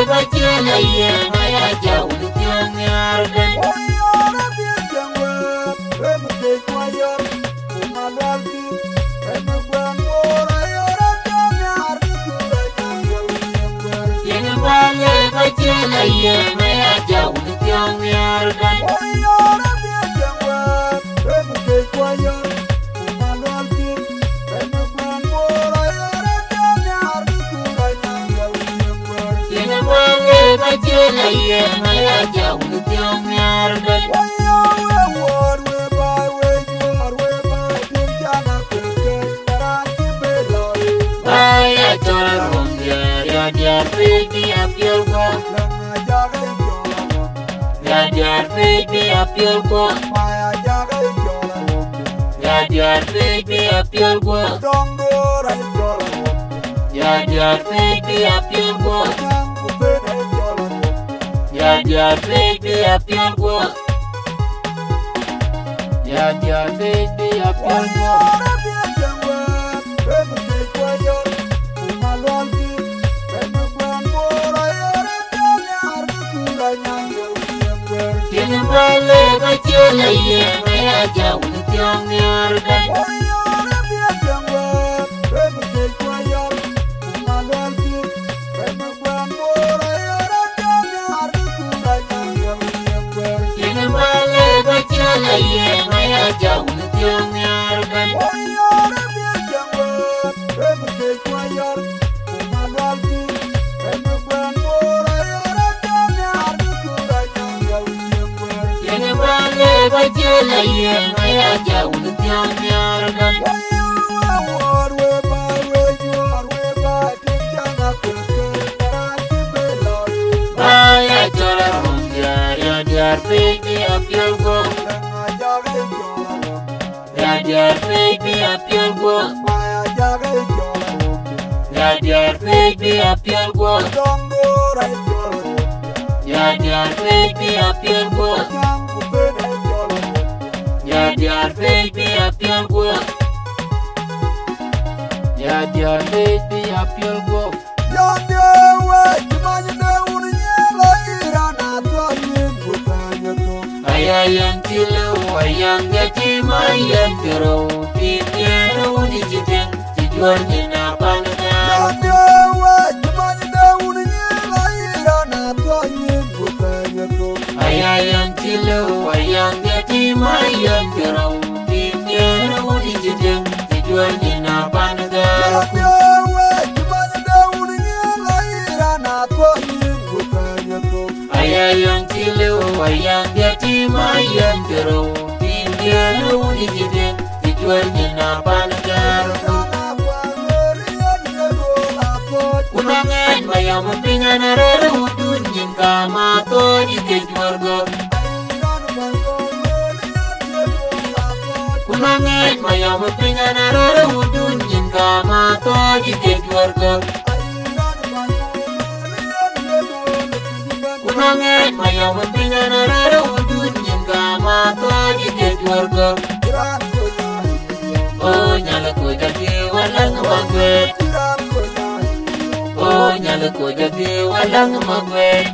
bacala ye maya jauh tiang nyargan. Yang bale bacala ye maya jauh tiang nyargan. Bacala ye maya jauh tiang nyargan. Maya cola rumja ya dia pergi apil ko. Ya dia pergi apil ko. Ya dia pergi apil ko. Ya dia pergi apil ko. Ya dia baby appeal go. Ya dia baby appeal go. Kini bale bacala ye maya jauh tiang nyargan. Ye maya jauh tiang nyargan. Kini bale bacala ye maya jauh tiang nyargan. Maya cola rumja ya dia pergi apil go. Ya dia baby appeal go. Ya dia baby appeal go. Ya dia baby appeal go. Ya dia baby appeal go. Ya dia baby appeal go. Ayang tilu, ayang gati, mayang terau, tiada di jiteng, tujuan jena panengan. Ayang tilu, ayang gati, mayang terau, tiada di jiteng, tujuan jena panengan. Ayang tilu, ayang gati, mayang terau, tiada di jiteng, tujuan jena panengan. Kunangan mayang mempingan arara udun yang kamato di kejuarga. Kunangan mayang mempingan arara udun yang kamato di kejuarga. Kunangan mayang mempingan arara udun yang kamato di kejuarga. Oh nyala ko jadi walang magwet. Oh nyala ko jadi walang magwet.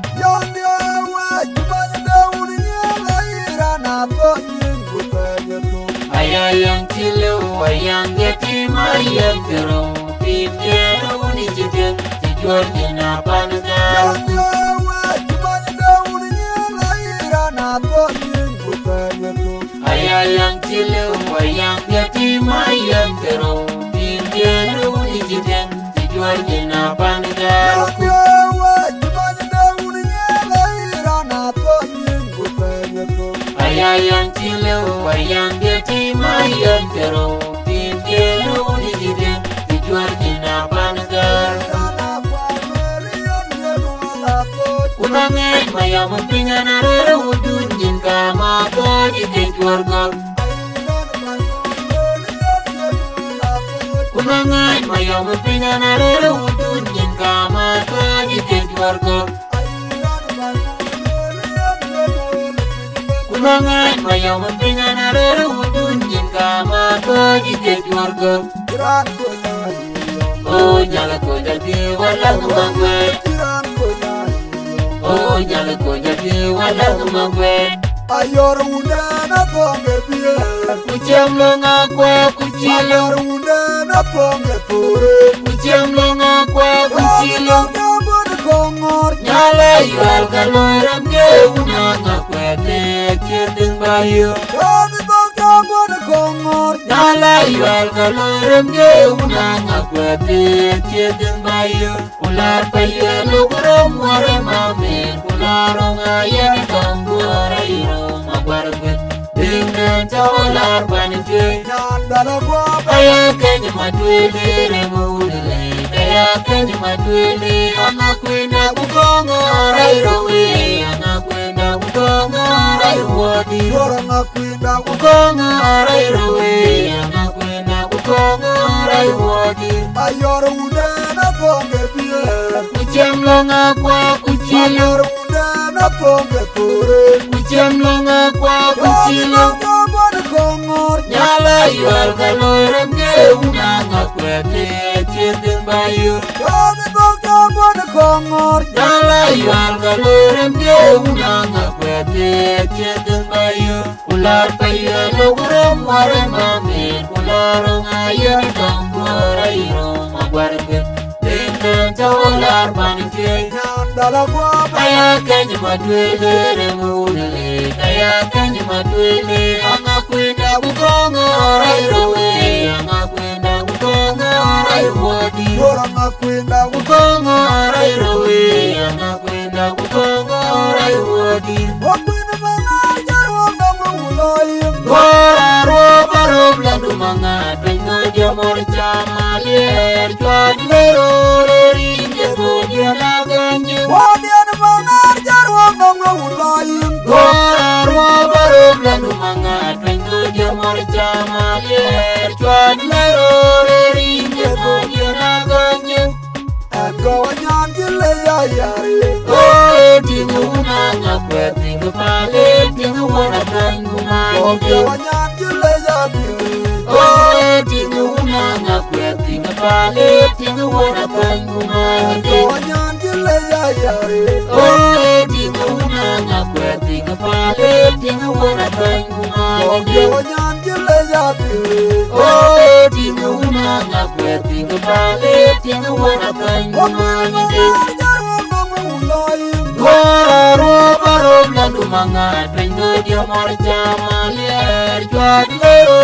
Ayang tilu, ayang gati, mayang terau, tiada di jiteng, tujuan jena panengan. Ayang tilu, ayang gati, mayang terau, tiada di jiteng, tujuan jena panengan. Ayang tilu, ayang gati, mayang terau, tiada di jiteng, tujuan jena panengan. Kunangan mayang mempingan arara udun yang kamato di kejuarga. Kunangan mayang mempingan arara udun yang kamato di kejuarga. Kunangan mayang mempingan arara udun yang kamato di kejuarga. Oh nyala ko jadi walang magwet. nyal ko jadi wala magwe ayor una na ponge pie kuchem lo ngakwe kuchilo ayor una na ponge pure kuchem lo ngakwe kuchilo kabon kongor nyala yual kaloram ke una ngakwe te chedin bayo kabon kongor nyala yual kaloram ke una ngakwe te chedin bayo ular payo lugrom ware mamen ularong ayen kambura iro magwargwet dengan ular panitwe nyandala kwa kaya kenye matwele remudele kaya kenye matwele anakwenda kukongo rairowe anakwenda kukongo raiwodi ngakwinda kukongo rairowe anakwenda kukongo raiwodi ayor una na ponge pie kuchemlonga kwa kuchilo ayor una na ponge pure kuchemlonga kwa kuchilo kabon kongor nyala yual kaloram ke una ngakwete chedin bayo kabon kongor nyala yual kaloram ke una ngakwete chedin bayo ular payo logrom ware mamen ularong ayen kambura iro magwargwet dengan ular panitwe nyandala kwa kaya kenye matwele remudele kaya kenye matwele anakwenda kukongo rairowe anakwenda kukongo raiwodi ngakwinda kukongo rairowe anakwenda kukongo raiwodi wakwinda mana jarwa ngamo uloyim gora roba roblandu mangat pengo jamor chamalier chwad lero rinde godia naganju wadian mana jarwa ngamo uloyim gora roba roblandu mangat pengo jamor chamalier chwad lero rinde godia naganju go nyandile ya yare oh tingu nanga kwetingu pale tingu wana tangu go mangi nyandile ya bire oh tingu nanga kwetingu pale tingu wana tangu mangi go nyandile ya yare oh tingu nanga kwetingu pale tingu wana tangu mangi go nyandile ya bire oh tingu nanga kwetingu pale tingu wana tangu mangi jarwa ngamo uloyim gora roba roblandu mangat pengo jamor chamalier chwad lero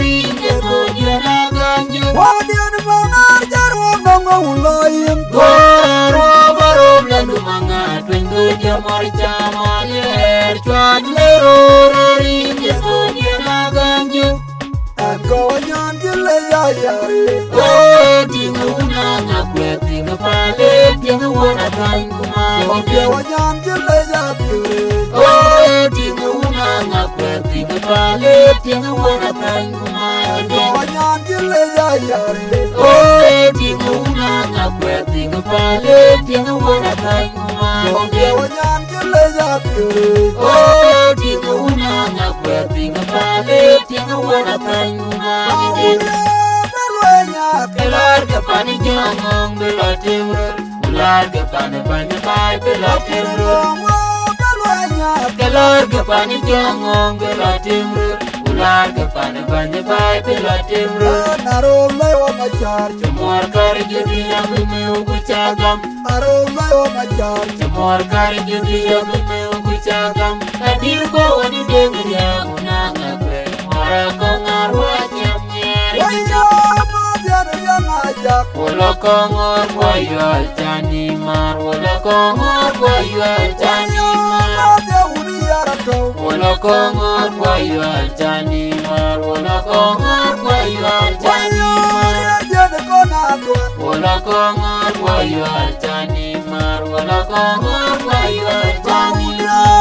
rinde godia naganju wadian mana jarwa ngamo uloyim gora roba roblandu mangat pengo jamor chamalier chwad lero rinde godia naganju go nyandile ya yare oh tingu nanga kwetingu pale tingu wana tangu mangi go nyandile ya bire oh tingu nanga kwetingu pale tingu wana tangu mangi go nyandile ya yare oh tingu nanga kwetingu pale tingu wana tangu mangi go nyandile ya bire oh tingu nanga kwetingu pale tingu wana tangu mangi kelar ke pani jangong bela timur ular ke pani pani bai bela timur kelar ke pani jangong bela timur ular ke pani pani bai bela timur cemor kar jadi yang meu kucagam cemor kar jadi yang meu kucagam hadir ko wani dengar ya unang abe mora ko ngarwa nyamnyer wala kongor boyol tani mar wala kongor boyol tani mar wala kongor boyol tani mar wala kongor boyol tani mar wala kongor boyol tani mar wala kongor boyol tani mar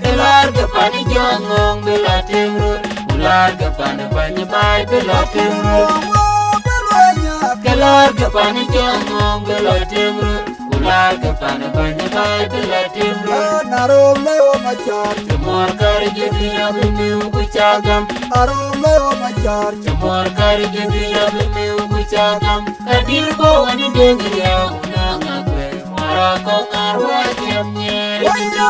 kelar ke pani jangong bela timur ular ke pani pani bai bela timur kelar ke pani jangong bela timur ular ke pani pani bai bela timur cemor kar jadi yang meu kucagam cemor kar jadi yang meu kucagam hadir ko wani dengar ya unang abe mora Wala kongar wajem nyeri Waya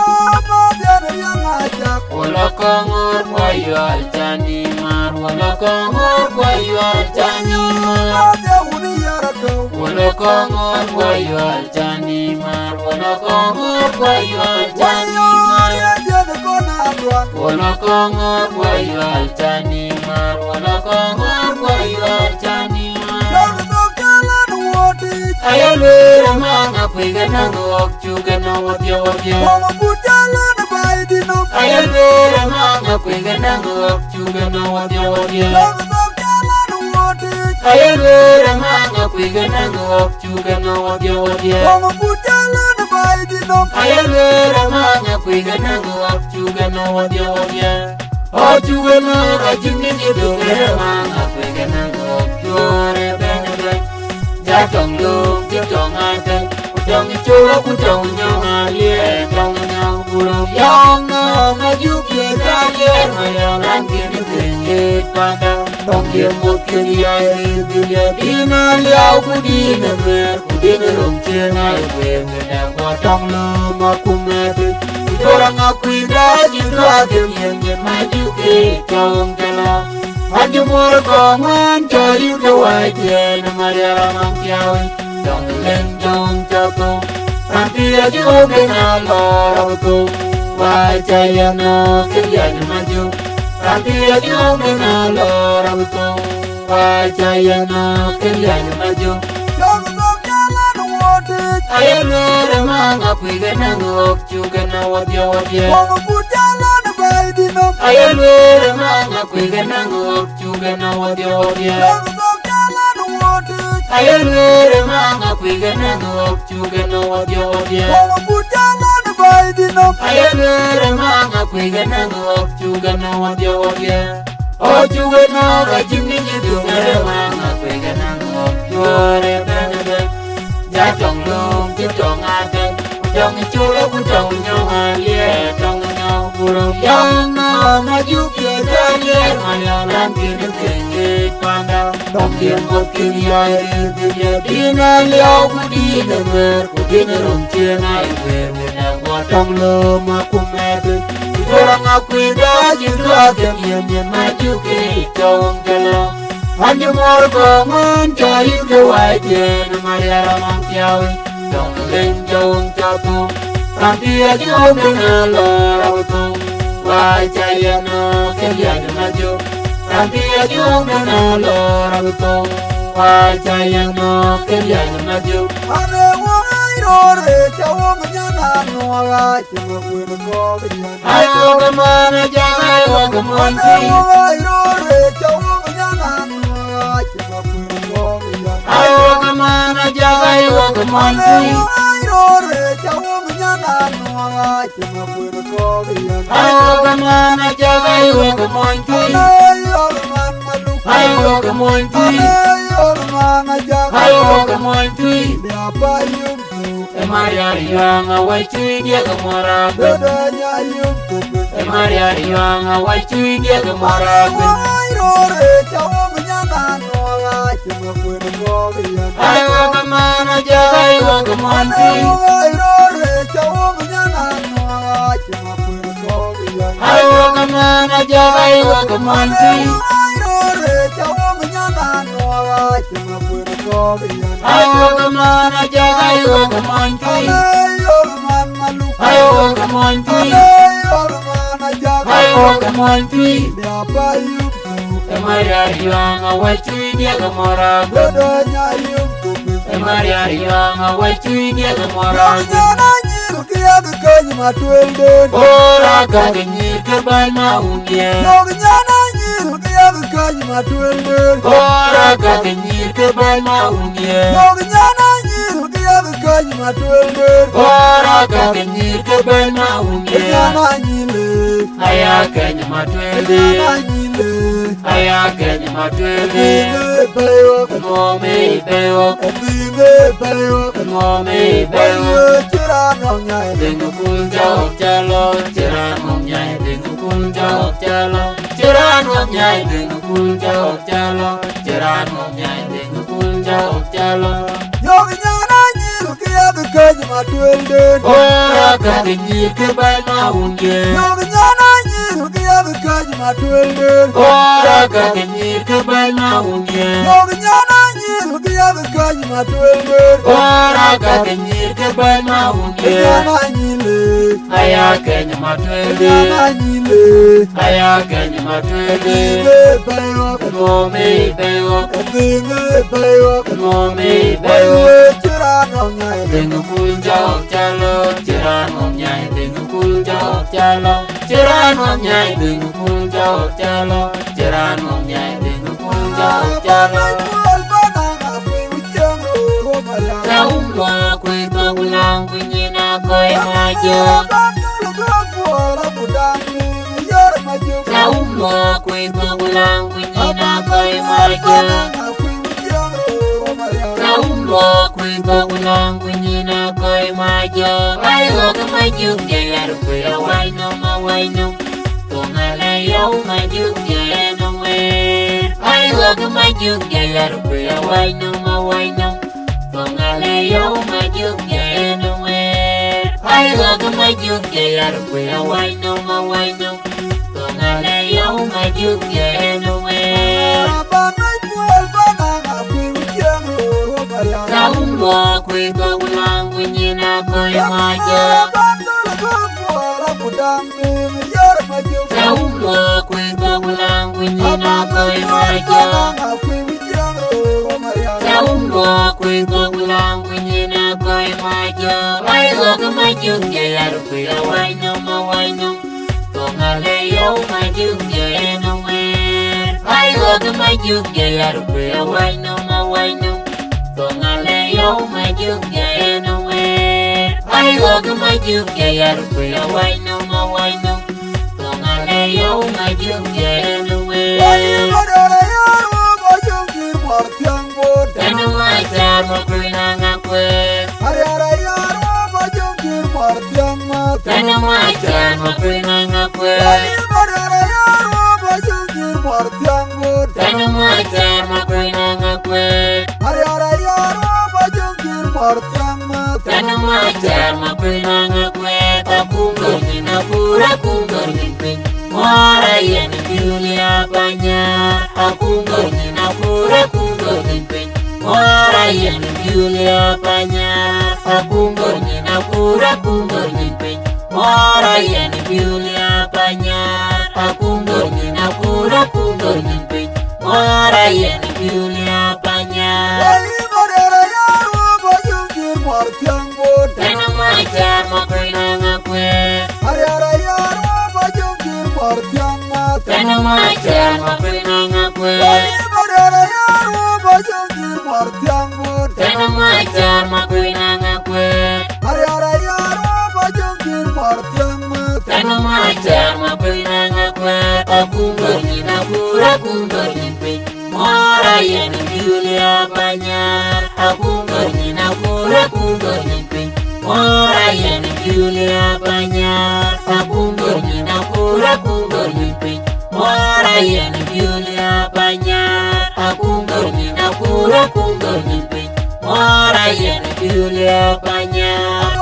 no dere yang ajak. Wala kongor wayo aljani mar. Wala kongor wayo aljani mar. Ade uni yarako. Wala kongor wayo aljani mar. Wala kongor wayo aljani mar. Waya dere kona adwan. Wala kongor wayo aljani mar. Wala kongor wayo aljani mar. Yogi no kala no wodi. Ayalwera manga kwiga nango okchuga no wadya. Mama bujala na baidi no. Ayalwera manga kwiga nango okchuga no wadya. Yogi no kala no wodi. Ayalwera manga kwiga nango okchuga no wadya. Mama bujala na baidi no. Ayalwera manga kwiga nango okchuga no wadya. Ochuga no kachungi jidungere manga kwiga nango okchuga benebe. Jatong lung jatong ate. Kutong ichula kutong nyong alie. Tong nyong bulong yang no majuki kalier. Mayang langkini tingit pandang. Tong yang mungkin air dunia. Dina liao kudina mer. Kudina rong cengai wer. Ngedang watong lum aku mati. Orang aku indah jika yang majuki tong jalan. Hanya morgongan cari kewajian Maria mang kiawi dong leng dong jatuh nanti aja dengan lorong tu wajah no kerjaan maju nanti aja dengan lorong tu wajah no kerjaan maju Yogi no kala no wodi. ayah meremang aku ikan ngok juga nawadya. Mama bujala na baidi no. Ayalwera manga kwiga nango okchuga na wadya. Yogi no kala no wodi. Ayalwera manga kwiga nango okchuga na wadya. Mama bujala na baidi no. Ayalwera manga kwiga nango okchuga na wadya. Okchuga no kachungi jidungere manga kwiga nango okchuga benebe. Jatong lung jitong ate. Kutong ichula kutong nyong alie. Tong nyong bulong yang no majuki kalier. Mayang langkini tingit pandang. Tong yang mungkin air dunia. Dina liao kudina mer. Kudina rong cengai wer. Ngedang watong lum aku mati. Orang aku indah jika yang majuki tong jalan. Hanya morgongan cari kewajian Maria mang kiawi dong leng dong jatuh nanti aja dengan lorong tu wajah no kerjaan maju nanti aja dengan lorong tu wajah no kerjaan maju. Ane wai rore jawa menyana nuaga cuma kuih kogian. Ayo kemana jangan ayo Ane kemonti. wai rore jawa menyana nuaga cuma kuih kogian. Ayo kemana jangan ayo Ane kemonti. wai rore jawa menyana nuaga cuma kuih kogian. Ayo kemana jangan ayo kemonti. Ane yorman malu. Ayo kemonti. Ane yorman ajak. Ayo kemonti. Biapa yuk tu. Maria yang awai cuy dia kemarakan. Bedanya yuk tu. Maria yang awai cuy dia kemarakan. Wai rore jawa menyana nuaga cuma kuih kogian. Ayo kemana jangan ayo kemonti. Wai rore jawa menyana nuaga cuma kuih kogian. Ayo kemana jangan ayo kemonti. Wai rore jawa menyana nuaga cuma kuih kogian. Ayo kemana jangan ayo kemonti. Ane yorman malu. Ayo kemonti. Ane yorman ajak. Ayo kemonti. Biapa yuk tu. Maria yang awai cuy dia kemarakan. Bedanya yuk tu. Maria yang awai cuy dia kemarakan. Nyana nyil kia kekanyi matuelden. Ora kagenyir kerban maunye. Nyana nyil kia kekanyi matuelden. Ora kagenyir kerban maunye. Nyana nyil kia kekanyi matuelden. Ora kagenyir kerban maunye. Nyana nyile. Ayakanya matwende. Nyana nyile. Ayakanya matwende. Zinge peyo. Ngome bewo. Zinge peyo. Ngome bewo. Ayo cira nonyai. Dengu kunjau jalo. Ceran ngomnyai. Dengu kunjau jalo. Ceran ngomnyai. Dengu kunjau jalo. Ceran ngomnyai. Dengu kunjau jalo. Nyana nyil kia kekanyi because my twelve. Ora kagenyir kebana unge. No, because my twelve. Ora kagenyir kebana unge. No, because my twelve. Ora kagenyir kebana unge. Aya kenya matwele. Aya kenya matwele. Ngome beyo. Ngome beyo. Dengan kulja jalo, jiran omnyai dengan kulja jalo, jiran omnyai dengan kulja jalo, jiran omnyai dengan kulja jalo. Taum lo kui pengulang kunyina koi maju. Taum lo kui pengulang kunyina koi maju. Lo kui pengulang kunyina koi maju. Ayo ke maju biar kuya waino. Tungala yau maju biar nungwe. Ayo ke maju biar kuya waino. Tungala yau maju biar nungwe. Ayo ke maju biar kuya waino. Tungala yau maju biar nungwe. Taum lo kui pengulang kunyina koi maju. Taum lo kui pengulang kunyina koi maju. Taum lo kui pengulang kunyina koi maju. Ayo ke maju biar kuya waino. Tungala yau maju biar nungwe. Ayo ke maju biar kuya waino. Tungala yau maju biar nungwe. Ayo ke maju biar kuya waino. Tungala yau maju biar nungwe. Tanu ajar makrina ngakwe. Tanu ajar makrina ngakwe. Tanu ajar makrina ngakwe. Tanu ajar makrina ngakwe. Takunggur nina pura kunggur nipin. Mora yani Julia Banyar. Takunggur nina pura kunggur nipin. Mora yani Julia Banyar. Takunggur nina pura kunggur nipin. Mora yani Julia Banyar. Takunggur nina pura kunggur nipin. Mora yani Julia Banyar. Tanu ajar makrina ngakwe. Tanu ajar makrina ngakwe. Tanu ajar makrina ngakwe. Tanu ajar makrina ngakwe. Takunggur nina pura kunggur nipin. Mora yani Julia Banyar. Takunggur nina pura kunggur nipin. Mora yani Julia Banyar. Takunggur nina pura kunggur nipin. Mora yani Julia Banyar. Takunggur nina pura kunggur nipin. Mora yani Julia Banyar.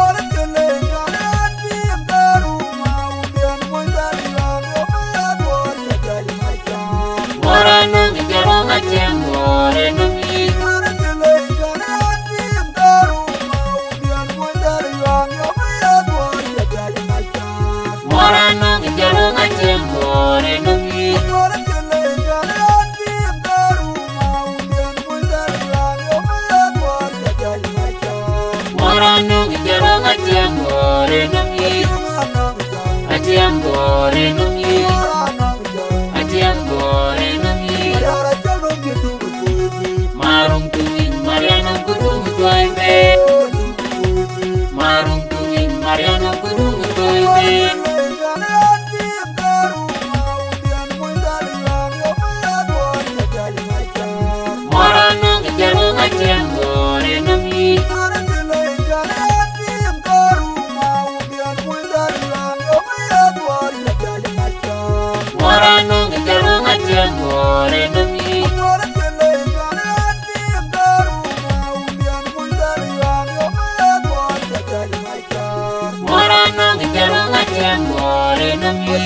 Mora nung jarong acem mora nung i. Mora nung jarong acem mora nung i. Mora nung jarong acem mora nung i. Acem mora nung i. Acem mora nung i. Marung tuwing Mariano kudung tuwebe. Marung tuwing Mariano kudung tuwebe. Mora nung jarong acem mora nung i. Mora nung jarong acem mora nung i. nami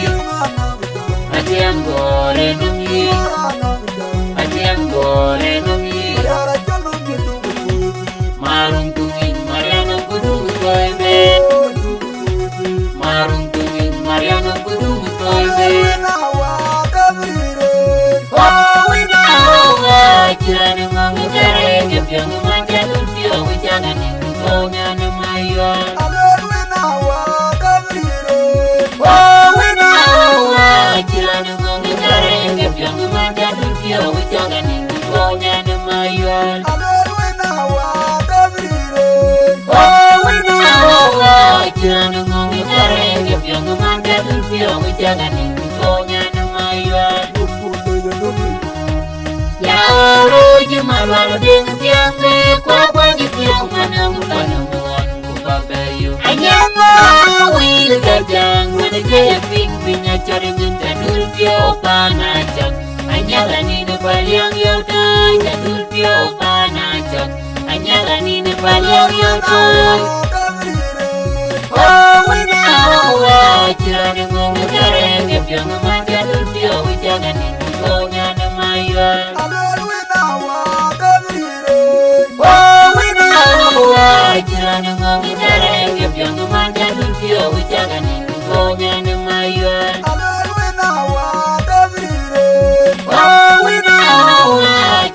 Ajem gore nami Ajem gore nami Marung tungin Mariana kudu toibe Marung tungin Mariana kudu toibe Jiran ngomong jare Gebyang manja lumpia Wijangan itu konya nemayan Jiran ngomong jare Gebyang manja lumpia Wijangan itu konya nemayan Jiran ngomong jare Gebyang manja lumpia Wijangan itu konya nemayan Ya roji malu ding tiang me kwa di tiang mana muan ku babayu anyama wil gajang mana gaya ping pinya cari nyenta dul pia opa najak anyala ni ne paliang yau dai jadul pia opa najak anyala ni ne paliang yau dai oh wina wa jiran ngomong jare ngebyang manja dul pia wijangan ni konya nemayan Jiran ngomong jare Gebyang manja lumpia Wijangan itu konya nemayan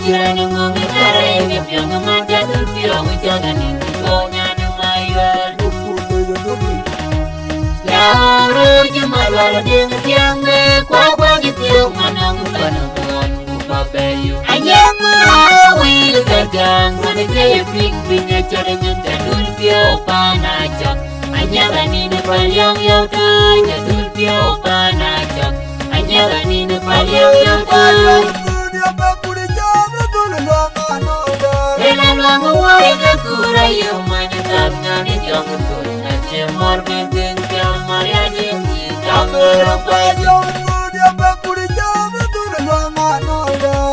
Jiran ngomong jare Gebyang manja lumpia Wijangan itu konya nemayan Ya roji malu ding tiang me kwa di tiang mana muan ku babayu anyama wil gagang mana gaya ping pinya cara nyenta dul pia opa najak anyala ni ne paliang yau dai jadul pia opa najak anyala ni ne paliang yau dai Elan wangu wai ke kurayu manyetap ngani jangan tur nace mor benteng kiam maria jenji kamera paju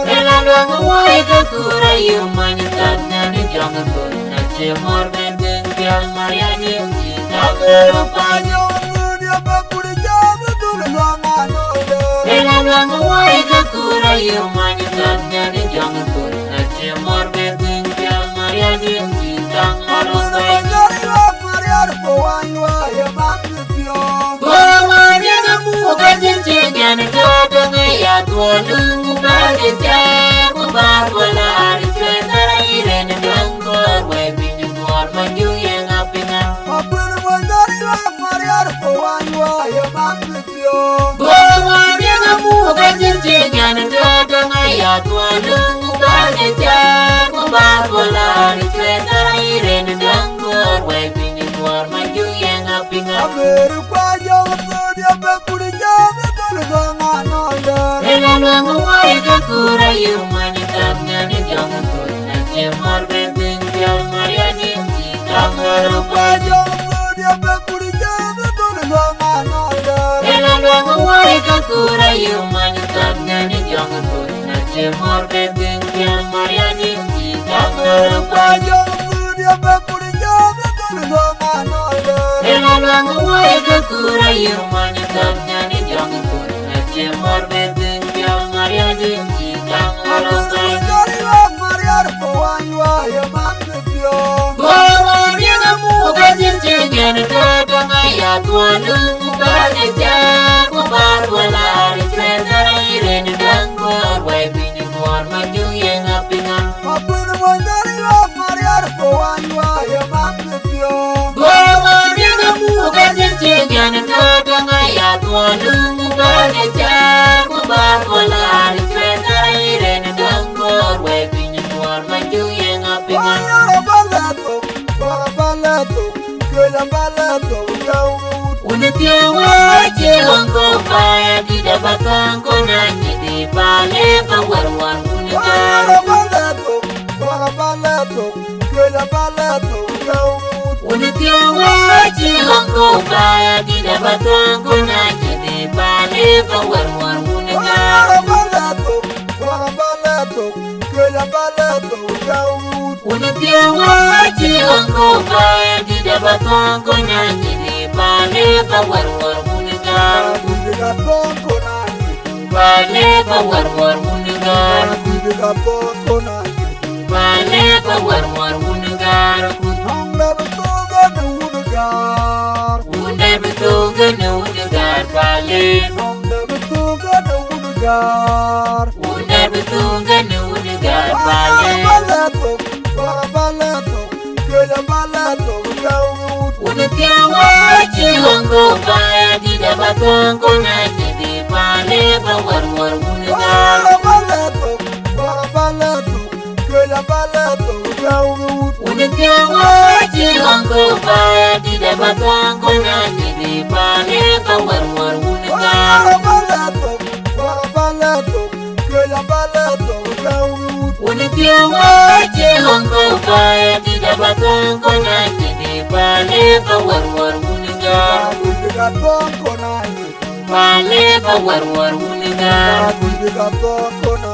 Elan wangu wai ke kurayu manyetap ngani jangan tur nace mor benteng kiam maria jenji kamera paju Elan wangu wai ke kurayu manyetap ngani jangan tur nace mor benteng kiam maria jenji kamera paju Gomanya kamu kajin cengan kata ngaya tuanung bagejar kubar bola hari cuentar iren dangkor wai pinjam kuar maju yang apingan Gomanya kamu kajin cengan kata ngaya tuanung bagejar kubar bola hari cuentar iren dangkor wai pinjam kuar maju yang apingan Elan wangu wai ke kurayu manyetap ngani jangan tur nace mor benteng kiam maria jenji kamera paju Elan wangu wai ke kurayu manyetap ngani jangan tur nace mor benteng kiam maria jenji kamera paju Elan wangu wai ke kurayu manyetap ngani jangan tur nace mor benteng kiam maria jenji kamera paju Gomanya kamu kajin cengan kata ngaya tuanung bagejar kubar bola hari cuentar iren dangkor wai pinjam kuar maju yang apingan Gomanya kamu kajin cengan kata ngaya tuanung bagejar kubar bola hari cuentar iren dangkor wai pinjam kuar maju yang apingan Unatia waje wango paya di dabatang ko nanya di pale pawar-war unatia Unatia waje wango paya di dabatang ko nanya di pale pawar-war unatia Unatia waje wango paya di dabatang ko nanya di pale pawar-war unatia gaton kona Bale ba war unigar Bibi gaton kona Bale ba war unigar Hongda betuga na unagar Unde betuga na unigar Bale Hongda betuga na unagar Unde betuga na unigar Bale Balato Kaya balato Gawut Unutiawa chihongo Baya di dabatongo na Jadi bale ba war unigar Balato Kaya balato Gawut Unutiawa chihongo Baya di dabatongo na Jadi bale ba war unigar Balato Kaya balato Gawut Unitiawa chihongo Baya di dabatongo na Jadi bale ba war unigar Bibi gaton kona Bale ba war unigar Bibi gaton kona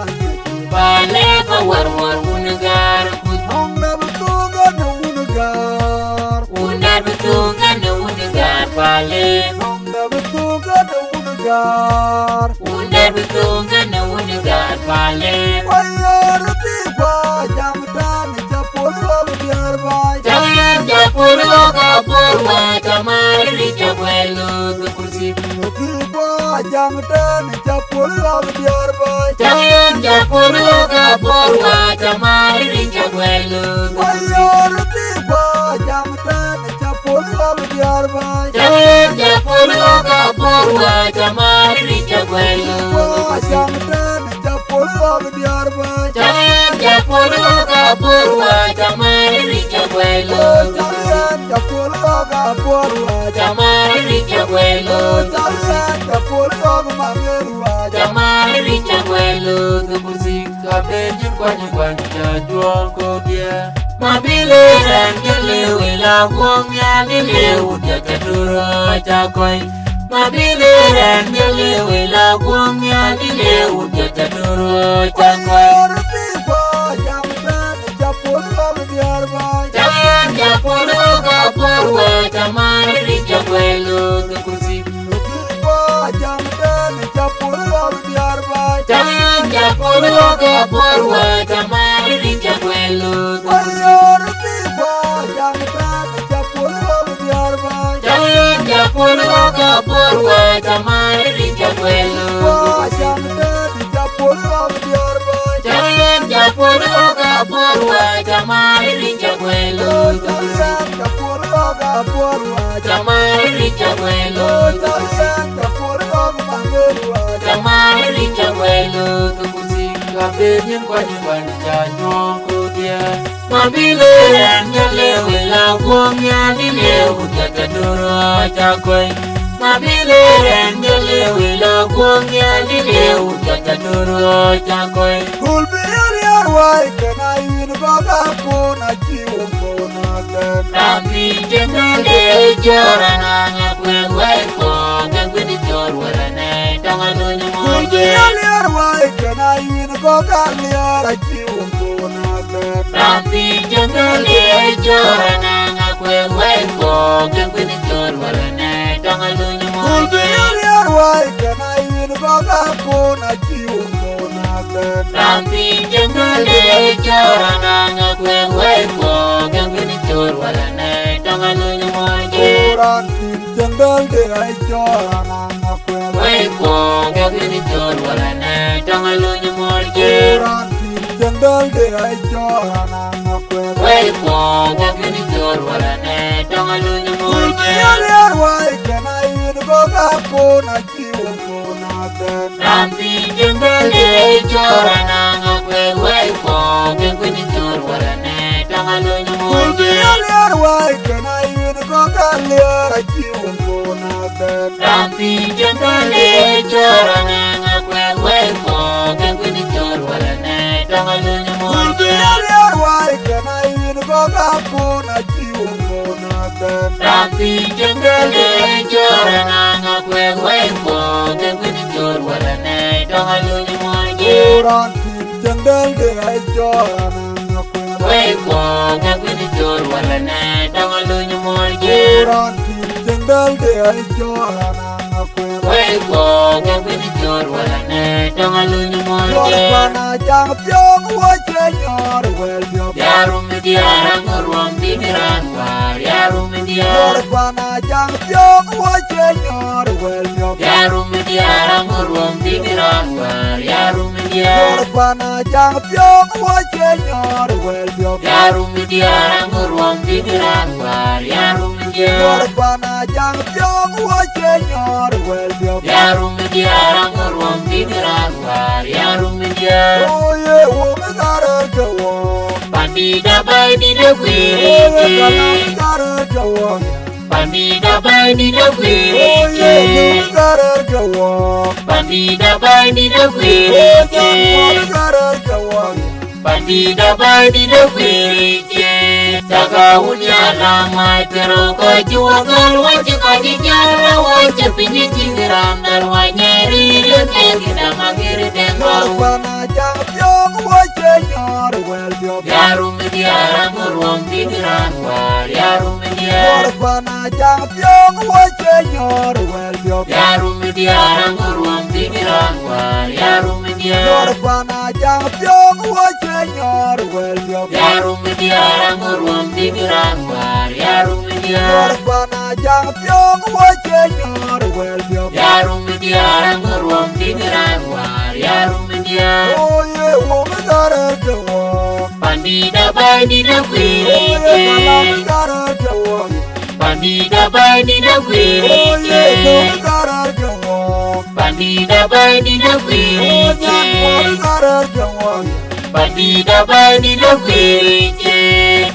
Bale ba war unigar Hongda betuga na unagar Unda betunga na unigar Bale Hongda betuga na unagar Unda betunga na unigar Bale Ayar tiba jamdan japolo biar bay Jangan japurlo kapurwa Camari cabuelo ke kursi tiba jamdan japolo biar bay Jangan japurlo kapurwa Camari cabuelo ke kursi Ayar tiba jamdan japolo biar bay Jangan japurlo kapurwa Camari cabuelo ke tiba kursi jamdan japolo biar bay Jangan japurlo kapurwa Camari cabuelo ke kursi Jangan japolo kapurwa Camari cabuelo ke kursi japolo mangerwa Camari cabuelo ke kursi Kabejun kwanya jual ko dia Mabile ranjele wila kuangnya dile udah keduro cakoy Mabile ranjele wila kuangnya dile udah keduro cakoy Jangan japolo kapurwa Camari cabuelo ke kursi Jangan japolo kapurwa Camari cabuelo ke kursi Jangan japolo kapurwa Camari cabuelo ke kursi Jangan japolo kapurwa Camari cabuelo ke kursi Camari cabuelo ke kursi Camari cabuelo ke kursi Kabejun kwanya ko dia Mabile ranjele wila kuangnya dile udah keduro cakoy Mabile ranjele wila kuangnya dile udah keduro cakoy Tapi jengale jorana ngakwe weko Gangwe di jor warane Tangan lunyu moje Tapi jengale jorana ngakwe weko Gangwe di jor warane Tangan lunyu moje Tapi jengale jorana ngakwe weko Gangwe di jor warane Tangan lunyu moje Weko Gangwe di jor warane Tangan lunyu moje Weko Gangwe di jor warane Tangan lunyu moje Tapi jengale jorana ngakwe weko Gangwe di jor warane Tangan lunyu moje Tapi jengale jorana ngakwe weko Gangwe di jor warane Tangan lunyu moje Tapi jengale jorana ngakwe weko Gangwe di jor warane Tangan lunyu moje Weko Gangwe di jor warane Tangan lunyu moje Weko ko ke bin jor wala ne dong alun mo je pana jang pyong wo che nyor wel yo yarum dia ngurwam dimiran war yarum dia pana jang pyong wo che nyor wel yo yarum dia ngurwam dimiran war yarum dia pana jang pyong wo che nyor wel yo yarum dia ngurwam dimiran war yarum dia pana jang pyong wo che nyor wel yo yarum dia ngurwam dimiran war yarum dia oye wo megara jawo Pandida bay di da oye gwiri megara jawo Pandida bay di da oye gwiri megara jawo Pandida bay di da oye gwiri megara jawo Pandida bay di da gwiri Taka unya lama tero ko juwa gal wachi ko di jara wachi pinyi cingram dar wanyeri leke kita magiri tengau pana jang pyong wo che nyor wel yo Yarum dia ngurwam dimiran war yarum dia pana jang pyong wo che nyor wel yo Yarum dia ngurwam dimiran war yarum dia pana jang pyong wo che nyor wel yo Yarum dia ngurwam dimiran war yarum dia pana jang pyong wo che nyor wel yo Yarum dia ngurwam dimiran war yarum dia oye wo megara jawo Pandida bay di da oye gwiri megara jawo Pandida bay di da oye gwiri megara jawo Pandida bay di da oye gwiri megara jawo Pandida bay di da gwiri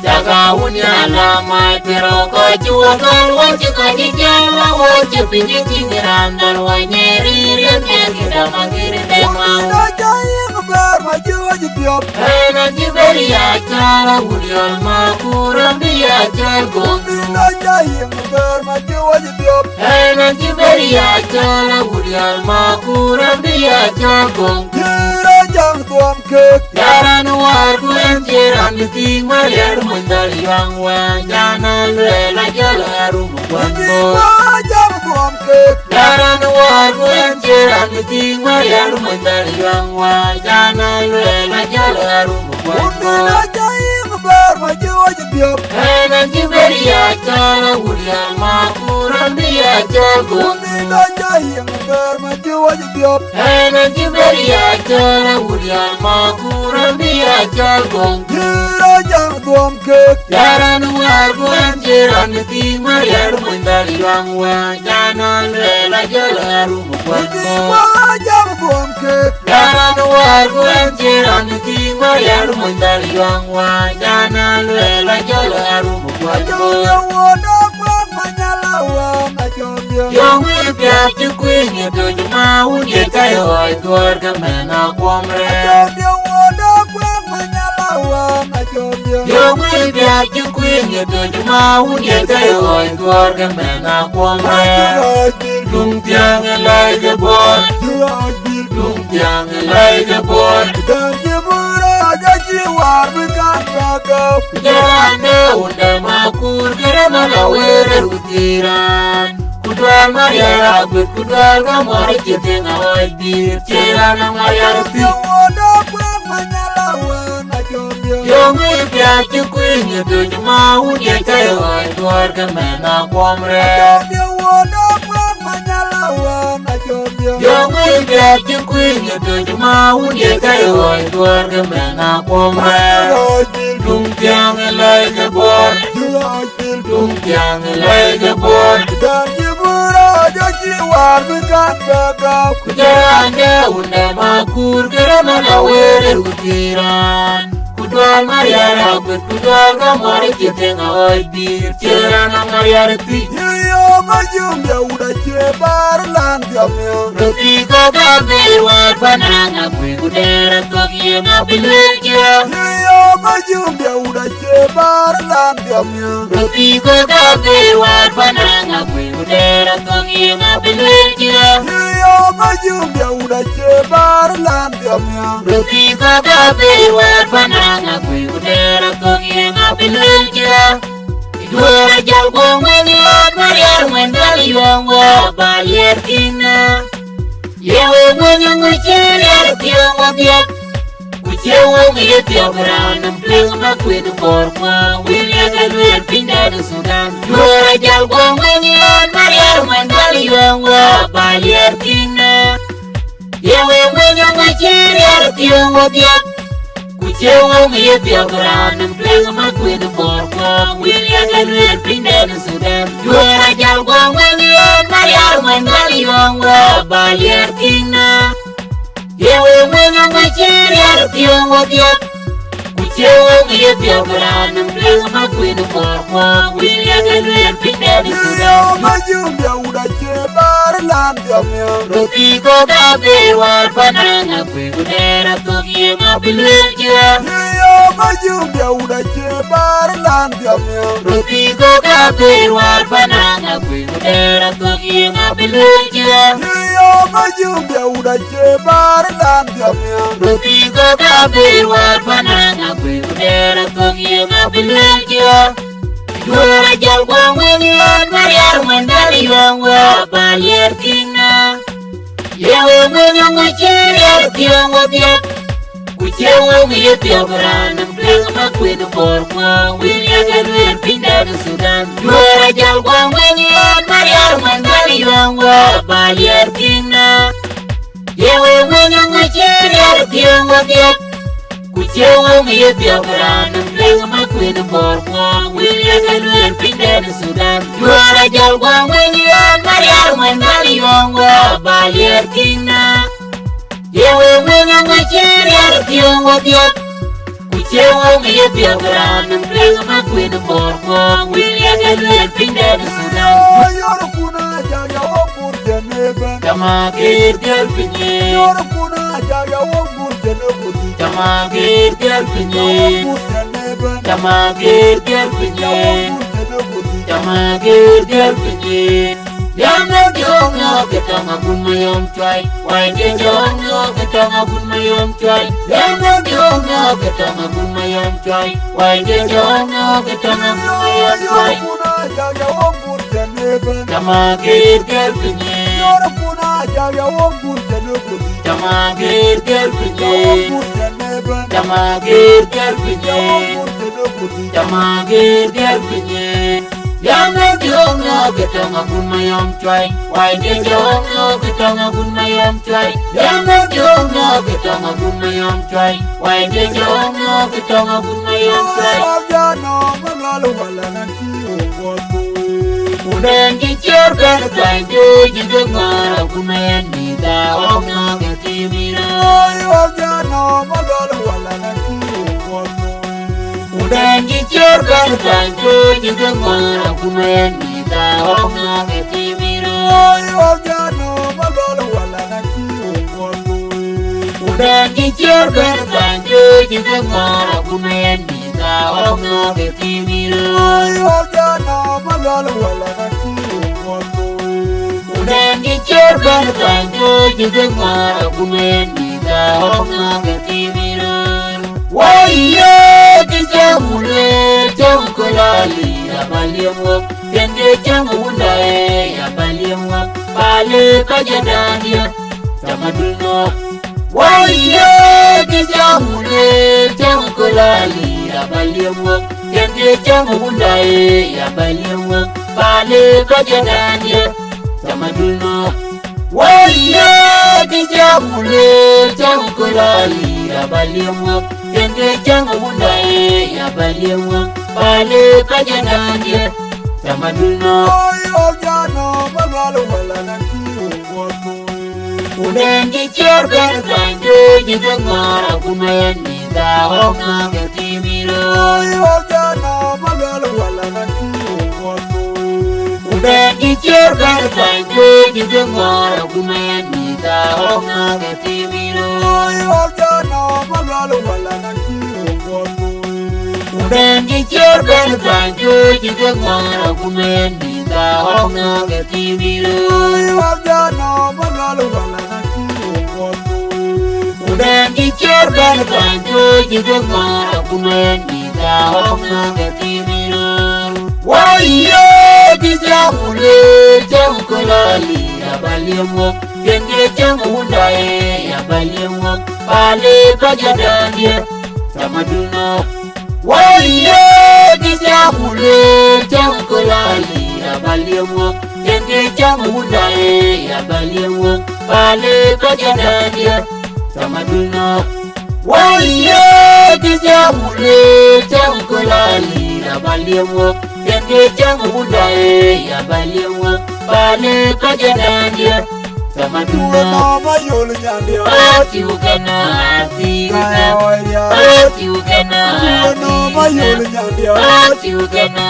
Taka unya lama tero ko juwa gal wachi ko di jara wachi pinyi cingram dar wanyeri leke kita magiri tengau na jayeng ber ma jiwa jibiop Hena jiberia cara uliol makuram dia jagung na jayeng ber ma jiwa jibiop Hena jiberia cara uliol makuram dia jagung jira jang tuam kek Yaran war kuen jiran diting mariar mundal yang wajana lela jalaru mukwanbo jira jang tuam kek Yaran war kuen jiran diting mariar mundal yang wajana lela jalaru mukwanbo na jayeng ber ma jiwa jibiop Hena jiberia cara uliol makuram dia jagung na jayeng ber ma jiwa jibiop Hena jiberia cara uliol makuram dia jagung jira jang tuam kek Yaran war kuen jiran diting mariar mundal yang wajana lela jalaru mukwanbo jang tuam kek Yaran war kuen jiran diting mariar mundal yang wajana lela jalaru mukwanbo Yung ipya chukwinye dojo maunye kayo ay gorga mena kwamre Yung ipya chukwinye dojo maunye kayo ay gorga mena kwamre Lung tiang elay gabor Lung tiang elay gabor Jarane unda makur kere malawere utiran Kudwal mariara gut kudwal gamor jitenga wajir Cerana mariara ti Yung ipya chukwinye dojo maunye kayo ay gorga mena kwamre Yung ipya chukwinye dojo maunye kayo ay gorga mena kwamre Lung tiang elay gabor Lung tiang elay gabor Kujarane unda makur kere malawere utiran Kudwal mariara gut kudwal gamor jitenga wajir Cerana mariara ti Roti ko gabe war banana kwe kudera kokie ngabilekya Roti ko gabe war banana kwe kudera kokie ngabilekya Roti ko gabe war banana kwe kudera kokie ngabilekya Dua jal gong melihat mariar mendali yang wa balir kina when you go to the Kuchewa ngiye tiograna mplenga makwedu korkwa William Galuel pinda de Sudan Yora jalgwa mwenye Mariar mandali yongwa Balier kina Yewe mwenye ngachiri artiongwa diak Kuchewa ngiye tiograna mplenga makwedu korkwa William Galuel pinda de Sudan Yora jalgwa mwenye Mariar mandali yongwa Balier kina Yewe mwenye ngachiri artiongwa diak Kuchewa ngiye tiograna mplenga makwedu korkwa William Galuel pinda de Sudan Majumbia udache barland yamya Rotiko gabe war pananga kwegudera tokie mabilejia Yo majumbia udache barland yamya Rotiko gabe war pananga kwegudera tokie mabilejia Yo majumbia udache barland yamya Rotiko gabe war pananga kwegudera tokie mabilejia Yora jalgwa mwenye Mariar mandali yongwa Balier kina Yewe mwenye ngachiri artiongwa diak Kuchewa ngiye tiograna mplenga makwedu korkwa William Galuel pinda de Sudan Yora jalgwa mwenye Mariar mandali yongwa Balier kina Yewe mwenye ngachiri artiongwa diak Kuchewa ngiye tiograna mplenga makwedu korkwa William Galuel pinda de Sudan Yora jalgwa mwenye Mariar mandali yongwa Balier kina Yewe mwenye ngachiri artiongwa diak Kuchewa ngiye tiograna mplenga makwedu korkwa William Galuel pinda de Sudan Yor kuna jaga obur deneben Tamagir gelpinye Yor kuna jaga obur deneben Tamagir gelpinye Obur deneben Tamagir gelpinye Obur deneben Tamagir gelpinye Yamna diongo ketanga gunmayom chwai Wainde diongo ketanga gunmayom chwai Yamna diongo ketanga gunmayom chwai Wainde diongo ketanga gunmayom chwai Yor kuna jaga obur deneben Tamagir gelpinye Yor kuna jaga obur deneben Tamagir gelpinye Obur deneben Tamagir gelpinye Obur deneben Tamagir gelpinye Yamna diongo ketanga gunmayom chwai Wainde diongo ketanga gunmayom chwai Yamna diongo ketanga gunmayom chwai Wainde diongo ketanga gunmayom chwai Abjano magalu wala nanti ogotu Udengi chirgan kanjo jigangara kumayan nida Onga ketimiro Abjano magalu wala nanti ogotu Udengi chirgan kanjo jigangara kumayan nida Onga ketimiro Abjano magalu wala nanti ogotu Udengi chirgan kanjo jigangara kumayan nida Onga ketimiro Abjano magalu wala nanti ogotu Udengi chirgan kanjo jigangara kumayan nida Onga ketimiro Waiye kijamule jamkulali abaliemwa Kende jamulae abaliemwa Bale kajadania tamadulno Waiye kijamule jamkulali abaliemwa Kende jamulae abaliemwa Bale kajadania tamadulno Waiye kijamule jamkulali abaliemwa Kende changu mundae ya baliemwa Bale kajananye tamadulno Abjano magalu wala nanti ogotu Udengi chirgan kanjo jigangara kumayan nida Honga ketimiro Abjano magalu wala nanti ogotu Udengi chirgan kanjo jigangara kumayan nida Honga ketimiro Abjano magalu wala nanti ogotu Udengi chirgan kanjo jigangara kumayan nida Honga ketimiro Abjano magalu wala nanti ogotu Udengi chirgan kanjo jigangara kumayan nida Honga ketimiro Waiye kijamule jamkulali abaliemwa Denge chang undae ya balyewo pale pajadania tamaduna waliye kisya mule chang kolali ya balyewo Denge chang undae ya balyewo pale pajadania tamaduna waliye kisya mule chang kolali ya balyewo Denge chang undae ya balyewo pale pajadania Tamaduna mayol nyandia Ati ukena ati ukena Ati ukena Tamaduna mayol nyandia Ati ukena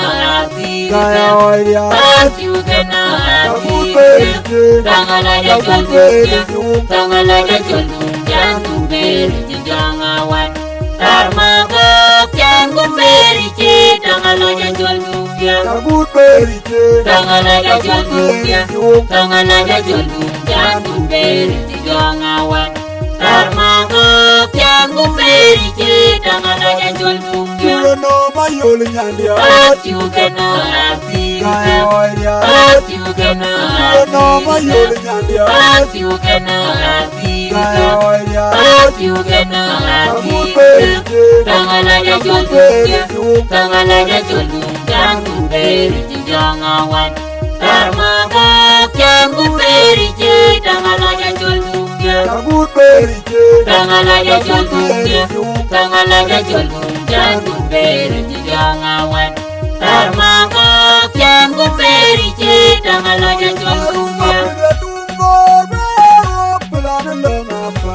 ati Kaya oiria Ati ukena ati Takutberije Tangalaga jolum Tangalaga jolum Jangan beri jangawan Tarmaga jangan beri Tangalaga jolum Takutberije Tangalaga jolum Tangalaga jolum Jangan beri jangawan Tarmaga jangan beri Tangalaga jolum Tamaduna mayol nyandia Ati ukena ati Kaya oiria Ati ukena Tamaduna mayol nyandia Ati ukena ati Kaya oiria Ati ukena ati Takutberije Tangalaga jolum Tangalaga jolum Jangan beri jangawan Tarmaga jangan beri Tangalaga jolum Takutberije Tangalaga jolum Tangalaga jolum Jangan beri jangawan Tarmaga jangan beri Tangalaga jolum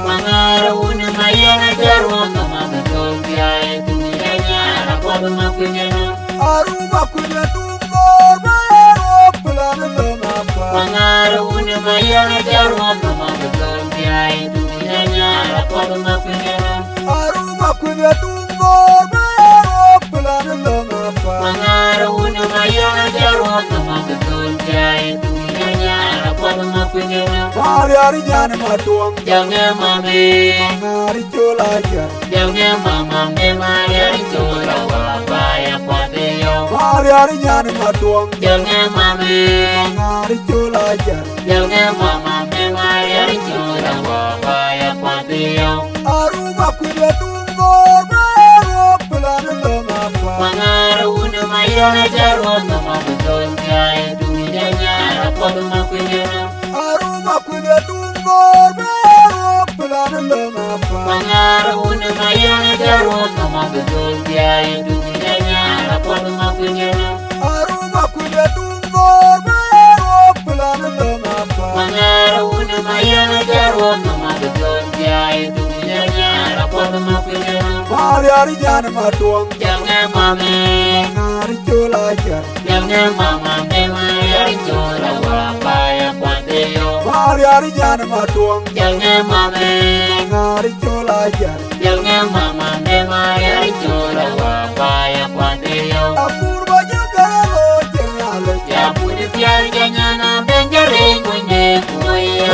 Mangarun mayana jarwa mama betopia itu nyanya rapor makunyana Mangarun mayana jarwa mama betopia itu nyanya rapor makunyana Mangarun mayana jarwa mama betopia itu nyanya rapor makunyana Jangan mame Jangan mama me Maria Richola wabaya kwadeyo Jangan mame Jangan mama me Maria Richola wabaya kwadeyo Mangarun mayana jarwa mama betopia itu nyanya rapor makunyana Mangarun mayana jarwa mama betopia itu nyanya rapor makunyana Mangarun mayana jarwa mama betopia itu nyanya rapor makunyana Jangan mame Jangan mama me Maria Richola wabaya kwadeyo Jangan mame Jangan mama me Maria Richola wabaya kwadeyo Ya pudi piar janyana benjare ngwende kuya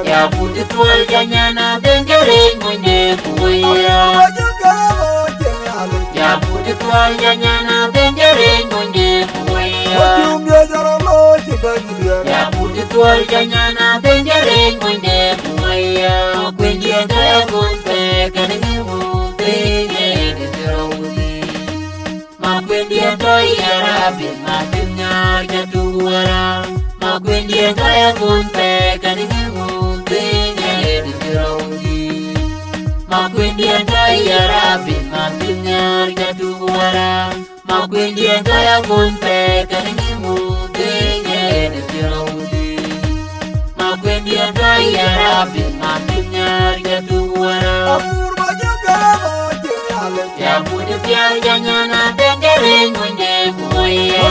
Ya pudi tual janyana benjare ngwende kuya Ya pudi tual janyana benjare ngwende kuya Ya pudi tual janyana benjare ngwende kuya Kwendi kaya gonte kanenge mute ngene terawuzi Makwendi toy arabi matinya jatuwara Makwendi kaya gonte kanenge mute ngene terawuzi Makwendi toy arabi matinya jatuwara Makwendi kaya gonte kanenge mute ngene terawuzi Makwendi toy arabi matinya jatuwara Ya pudi piar janyana benjare ngwende kuya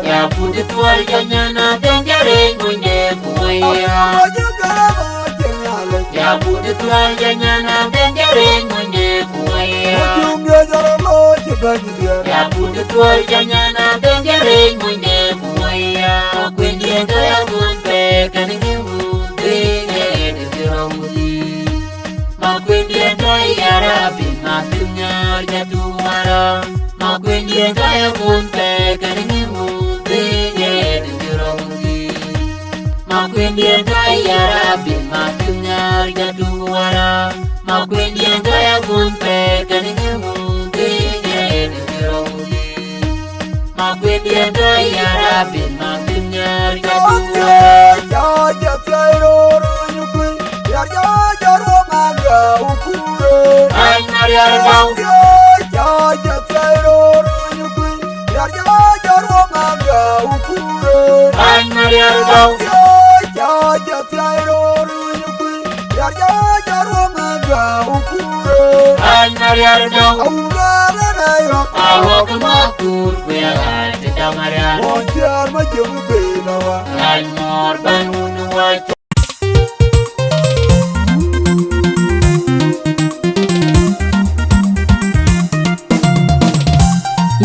Ya pudi tual janyana benjare ngwende kuya Ya pudi tual janyana benjare ngwende kuya Ya pudi tual janyana benjare ngwende kuya Kwendi kaya gonte kanenge mute ngene terawuzi Makwendi toy arabi matinya jatuwara Makwendi kaya gonte kanenge mute ngene terawuzi Makwendie gaya rabi makunyar jaduara. Makwendie gaya gunpe kaningemu tingin ngirongi. Makwendie gaya rabi makunyar jaduara. Jaja fyairoro nyukui Jaja romaga ukure Anyar yargau. Jaja fyairoro nyukui Jaja romaga ukure Anyar yargau. Jaja fyairoro nyukui Jaja romaga ukure Anyar yargau. Aurara na yok Awak makur kuya ate damarian. Monjar majubu benawa Anyar bangun wajah.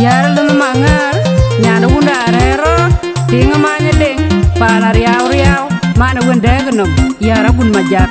Yar lum mangar nyana wunda rero tinga manya ding pana riau riau mana wunda genom yara bun majak.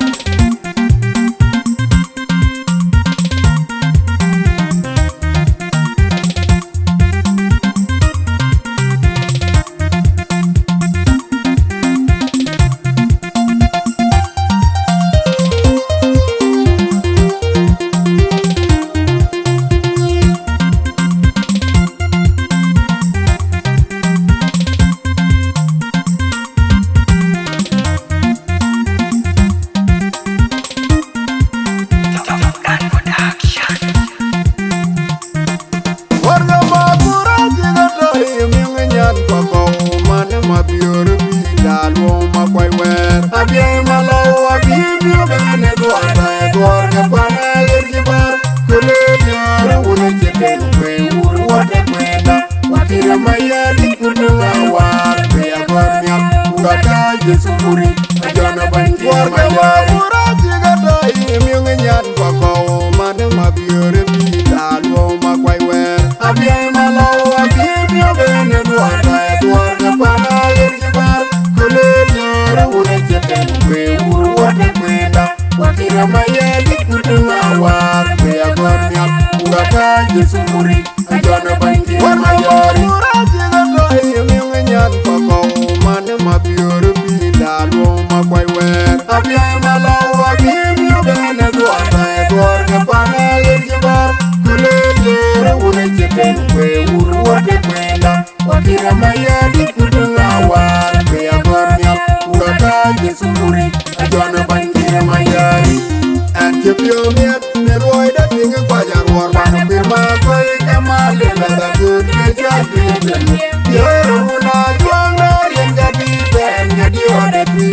Warga Makura jiga dahi mingenyan poko mane mabior bidal wong makwai wer abiyai malau abibio bene duada edwarga pana yergibar kule diara une jeken kwe uru wate kweda wakira mayali kudunga war kaya gornyal ugata jesukuri ajana banji warga Makura jiga dahi mingenyan poko mane mabior bidal wong makwai wer abiyai malau abibio bene duada edwarga pana yergibar kule diara une jeken kwe uru wate kweda wakira mayali kudunga war kaya gornyal ugata jesukuri ajana banji warga Makura jiga dahi mingenyan poko mane mabior bidal wong makwai wer abiyai malau abibio bene duada edwarga pana yergibar kule diara une jeken kwe uru wate kweda wakira mayali kudunga war kaya gornyal ugata jesukuri ajana banji mayari Antibiomiat neroi da tinga kwajar war bana firma koi kamale la da good ke jadi yero una juanga yenga di ben jadi ode ti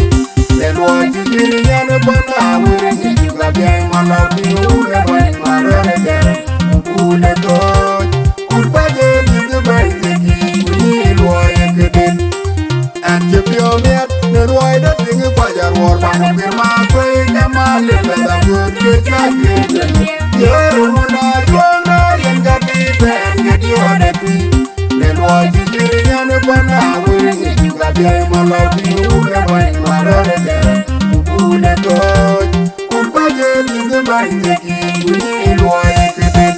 neroi jiri nyane bana wire ni juga biai malau di une bai marone dere une toj kurpa je ni bai teki ni loi kedin Antibiomiat neroi da tinga kwajar war bana firma koi kamale la da good ke jadi yero una juanga yenga di ben jadi ode ti neroi jiri nyane bana wire ni juga biai malau di une bai marone dere une toj kurpa je ni bai teki ni loi kedin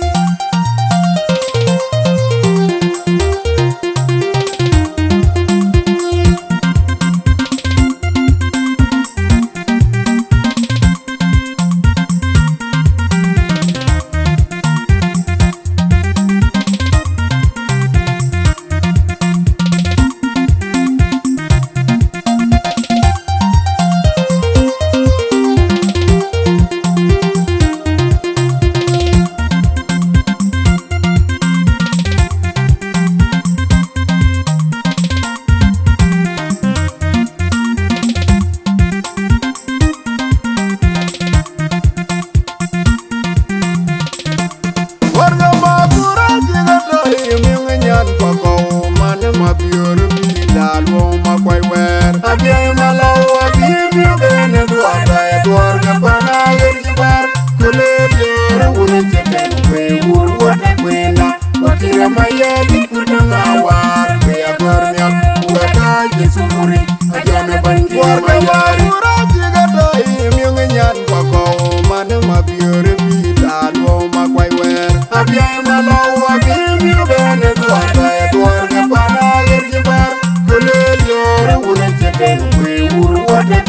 Warga Makura jiga dahi mingenyan poko mane mabior bidal wong makwai wer abiyai malau abibio bene duada edwarga pana yergibar kule diara une jeken kwe uru wate kweda wakira mayali kudunga war kaya gornyal ugata jesukuri ajana banji Makura jiga dahi mingenyan poko mane mabior bidal wong makwai wer abiyai malau abibio bene duada edwarga pana yergibar kule diara une jeken kwe uru wate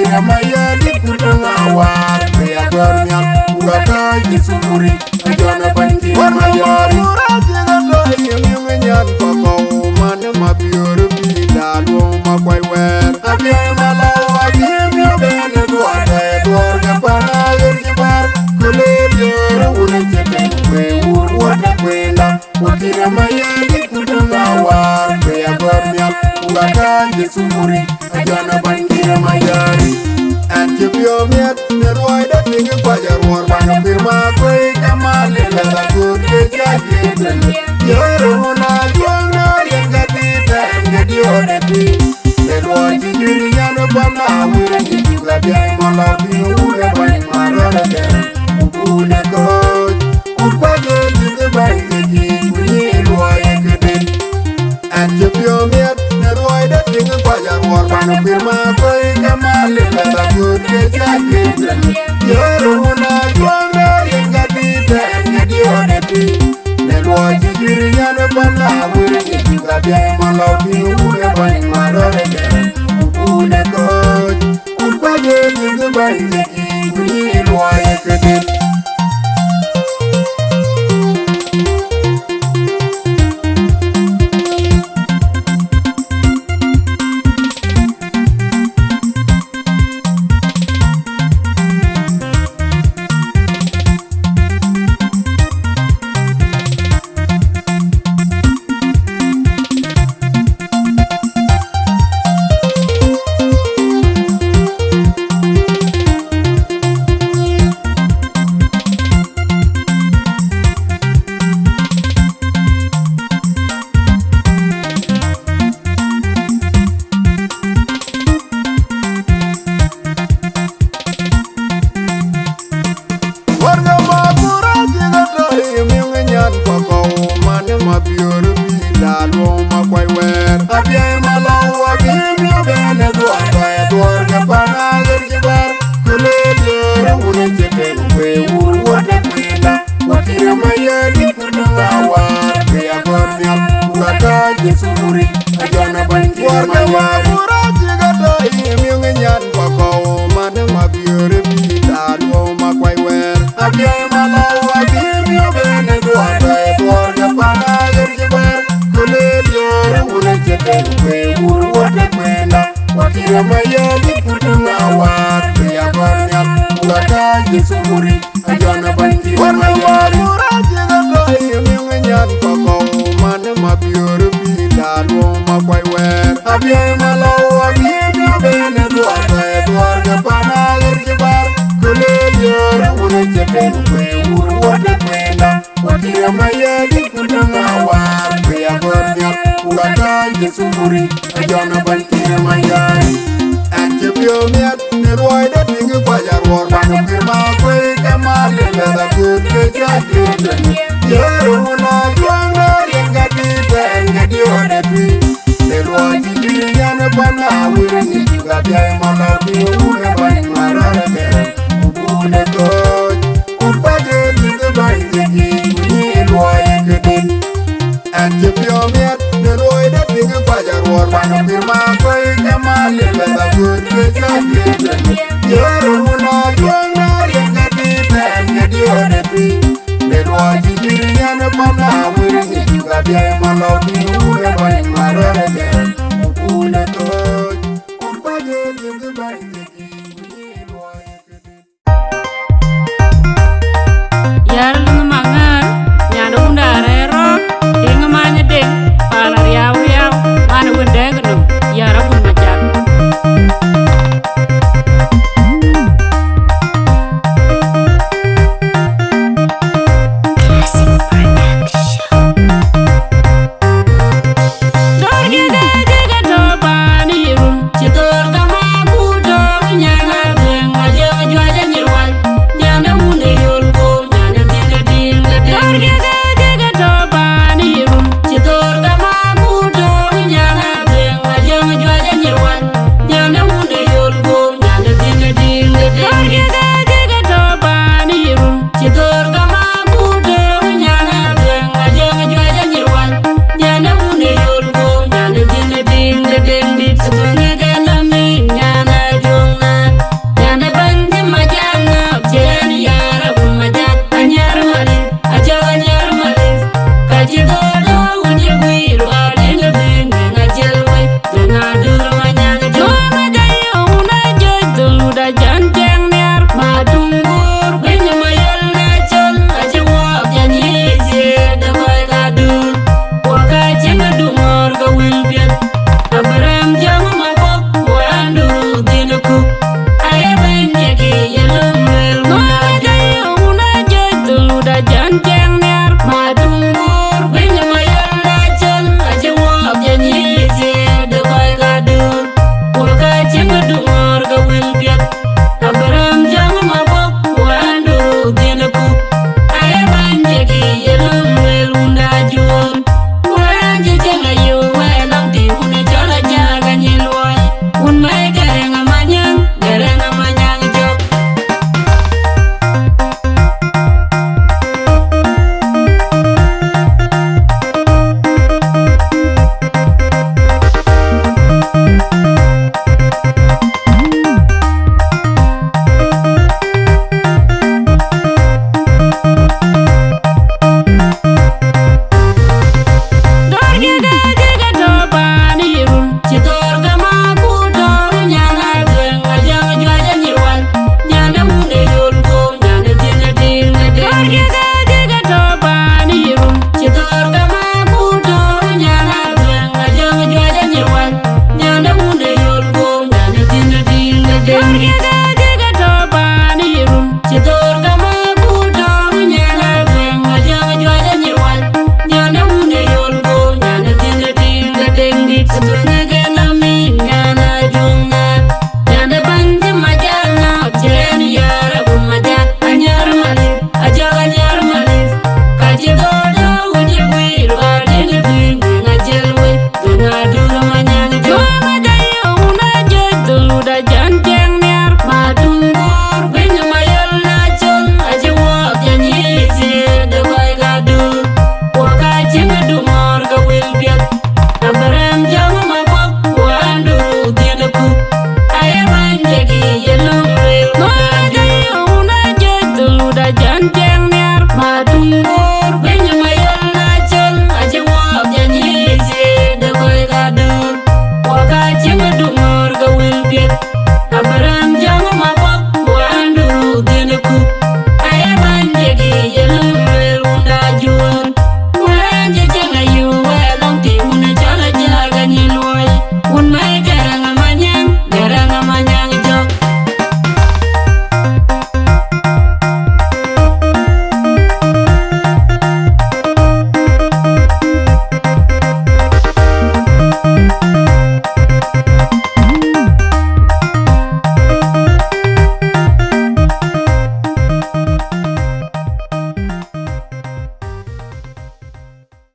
wakira maya di kudung awar Bea gornyal ugaka jisumuri ajana banki mayari Muraji gato yung nyan pakaw Mane mabiyor bila luong makway wer Abiyay malaw abiyay miyo bene duwata Edwar kapana yurjibar Kulil yoro ulang ceteng Kwe urwata kwenda wakira maya di kudung awar Bea gornyal ugaka jisumuri ajana banki mayari Anjibyo miet nerwai da tingi kwajar war bana firma kwe kamali lala kuke jajidren Yoro huna juangna yengati tengedi odeti Nerwai jijiri nyano bana wirengi juga biay malabi ule bani marana dere Ule koj ukwaje tingi bani keji bunyi luai ekedin Anjibyo miet nerwai da tingi kwajar war bana firma kwe kamali lala kuke jajidren Yoro huna juangna yengati tengedi odeti Nerwai jijiri nyano bana wirengi juga biay malabi ule bani marana dere Ule koj ukwaje tingi bani keji bunyi luai ekedin Warga mapura jiga tahi mingenyan pakaw Mane mabiyor bila luong makway wer Abiyay malaw abimyo bene duwata Edwar kapana yurjibar Kulil yoro ulang ceteng Kwe urwata kwenda wakira maya di kudung awar Bea gornyal ugaka jisumuri ajana banki warga mapura jiga tahi mingenyan pakaw Mane mabiyor bila luong makway wer Abiyay malaw abimyo bene duwata Edwar kapana yurjibar Kulil yoro ulang ceteng Kwe urwata kwenda wakira maya di kudung awar Bea gornyal ugaka jisumuri ajana banki warga mapura jiga tahi mingenyan pakaw Mane mabiyor bila luong makway wer Abiyay malaw abimyo bene duwata Edwar kapana yurjibar Kulil yoro ulang ceteng Kwe urwata kwenda wakira maya di kudung awar Bea gornyal ugaka jisumuri ajana banki mayari Anjibyo miet nerwai da tingi kwajar war bana firma kwe kamali lala kuke jajidren Yoro huna juangna yengati tengedi odeti Nerwai jijiri nyano bana wirengi juga biay malabi ule bani marana dere Ule koj ukwaje tingi bani keji bunyi luai ekedin Anjibyo miet nerwai da tingi kwajar war bana firma kwe kamali lala kuke jajidren Yoro huna juangna yengati tengedi odeti Nerwai jijiri nyano bana wirengi juga biay malabi